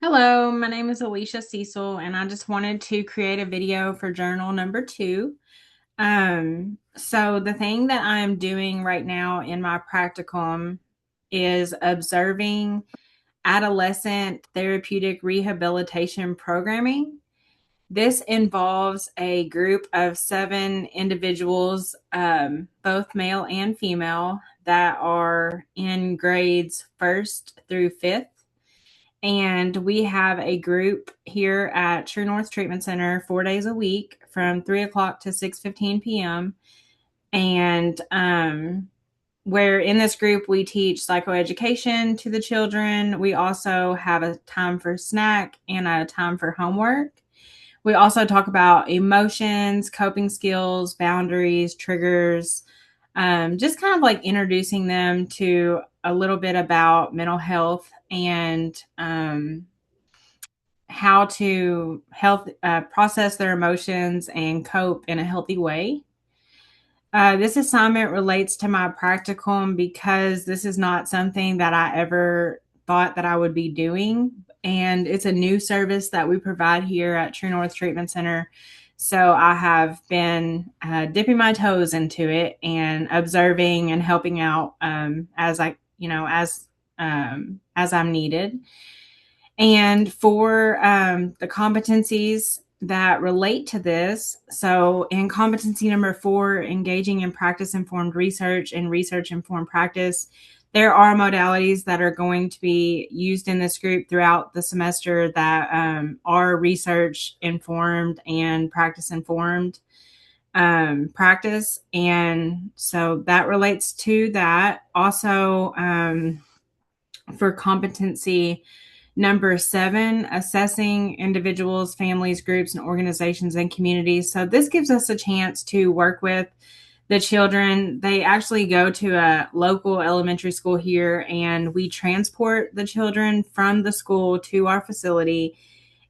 Hello, my name is Alicia Cecil, and I just wanted to create a video for journal number 2. So the thing that I'm doing right now in my practicum is observing adolescent therapeutic rehabilitation programming. This involves a group of 7 individuals, both male and female, that are in grades 1st through 5th. And we have a group here at True North Treatment Center 4 days a week from 3 o'clock to 6:15 p.m. And where in this group we teach psychoeducation to the children. We also have a time for snack and a time for homework. We also talk about emotions, coping skills, boundaries, triggers, just kind of like introducing them to a little bit about mental health and how to process their emotions and cope in a healthy way. This assignment relates to my practicum because this is not something that I ever thought that I would be doing. And it's a new service that we provide here at True North Treatment Center. So I have been dipping my toes into it and observing and helping out as I'm needed. And for the competencies that relate to this, so in competency number 4, engaging in practice informed research and research informed practice, there are modalities that are going to be used in this group throughout the semester that are research informed and practice informed practice. And so that relates to that. Also, for competency number 7, assessing individuals, families, groups, and organizations and communities. So this gives us a chance to work with the children. They actually go to a local elementary school here, and we transport the children from the school to our facility.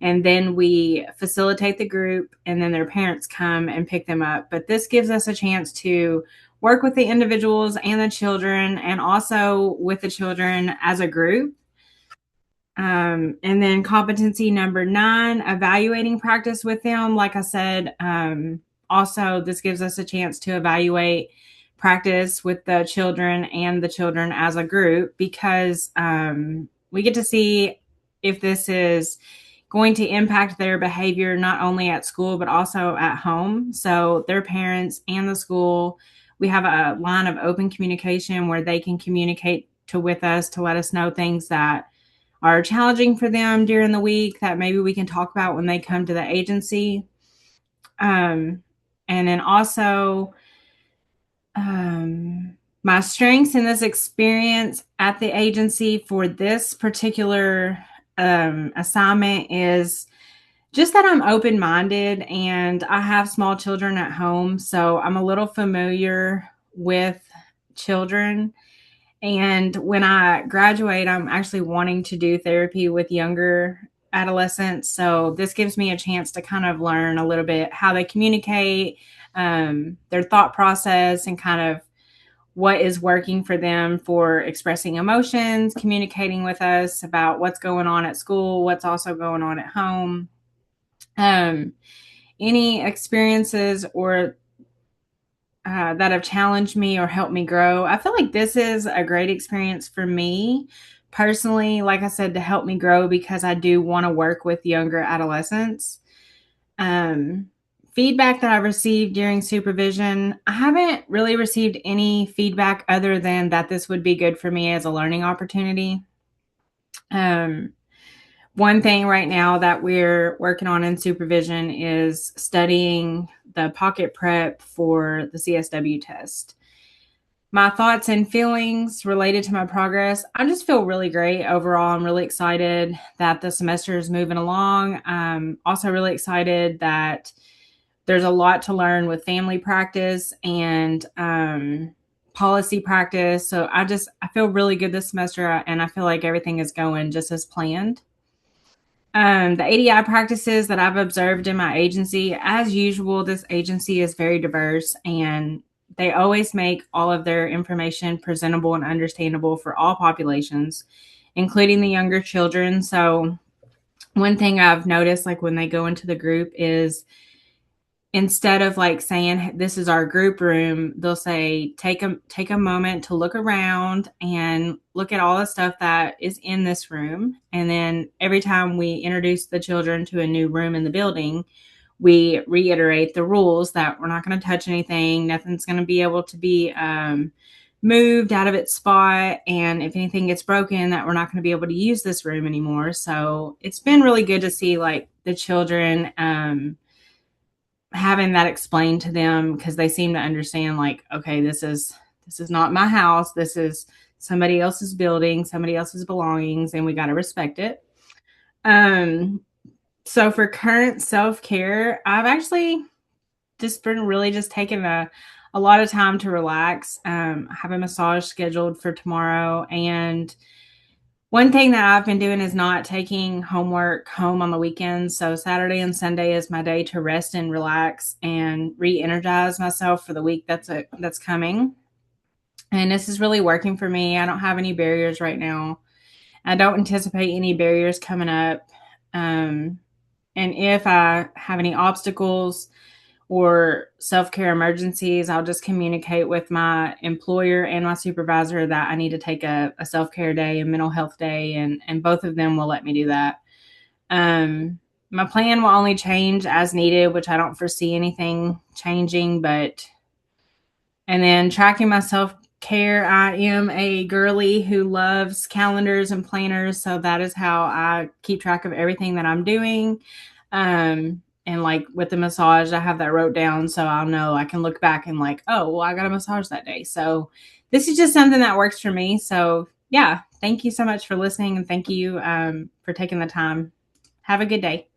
And then we facilitate the group, and then their parents come and pick them up. But this gives us a chance to work with the individuals and the children, and also with the children as a group. And then competency number 9, evaluating practice with them. Like I said, also this gives us a chance to evaluate practice with the children and the children as a group, because we get to see if this is going to impact their behavior not only at school but also at home. So their parents and the school, we have a line of open communication where they can communicate with us to let us know things that are challenging for them during the week that maybe we can talk about when they come to the agency. And then also my strengths in this experience at the agency for this particular assignment is just that I'm open-minded and I have small children at home. So I'm a little familiar with children. And when I graduate, I'm actually wanting to do therapy with younger adolescents. So this gives me a chance to kind of learn a little bit how they communicate, their thought process, and kind of what is working for them for expressing emotions, communicating with us about what's going on at school, what's also going on at home. Any experiences or that have challenged me or helped me grow. I feel like this is a great experience for me personally, like I said, to help me grow because I do want to work with younger adolescents. Feedback that I've received during supervision, I haven't really received any feedback other than that this would be good for me as a learning opportunity. One thing right now that we're working on in supervision is studying the pocket prep for the CSW test. My thoughts and feelings related to my progress, I just feel really great overall. I'm really excited that the semester is moving along. I'm also really excited that there's a lot to learn with family practice and policy practice. So I feel really good this semester, and I feel like everything is going just as planned. The ADI practices that I've observed in my agency, as usual, this agency is very diverse, and they always make all of their information presentable and understandable for all populations, including the younger children. So one thing I've noticed, like when they go into the group, is instead of like saying this is our group room, they'll say take a moment to look around and look at all the stuff that is in this room. And then every time we introduce the children to a new room in the building, we reiterate the rules that we're not going to touch anything. Nothing's going to be able to be moved out of its spot. And if anything gets broken, that we're not going to be able to use this room anymore. So it's been really good to see like the children having that explained to them, because they seem to understand like, okay, this is not my house. This is somebody else's building, somebody else's belongings, and we got to respect it. Um, so for current self-care, I've actually just been really just taking a lot of time to relax. I have a massage scheduled for tomorrow. And one thing that I've been doing is not taking homework home on the weekends. So Saturday and Sunday is my day to rest and relax and re-energize myself for the week that's coming. And this is really working for me. I don't have any barriers right now. I don't anticipate any barriers coming up. And if I have any obstacles or self-care emergencies, I'll just communicate with my employer and my supervisor that I need to take a self-care day, a mental health day, and both of them will let me do that. My plan will only change as needed, which I don't foresee anything changing. And then tracking my self-care, I am a girly who loves calendars and planners, so that is how I keep track of everything that I'm doing. And like with the massage, I have that wrote down, so I'll know. I can look back and like, oh, well, I got a massage that day. So this is just something that works for me. So yeah, thank you so much for listening, and thank you for taking the time. Have a good day.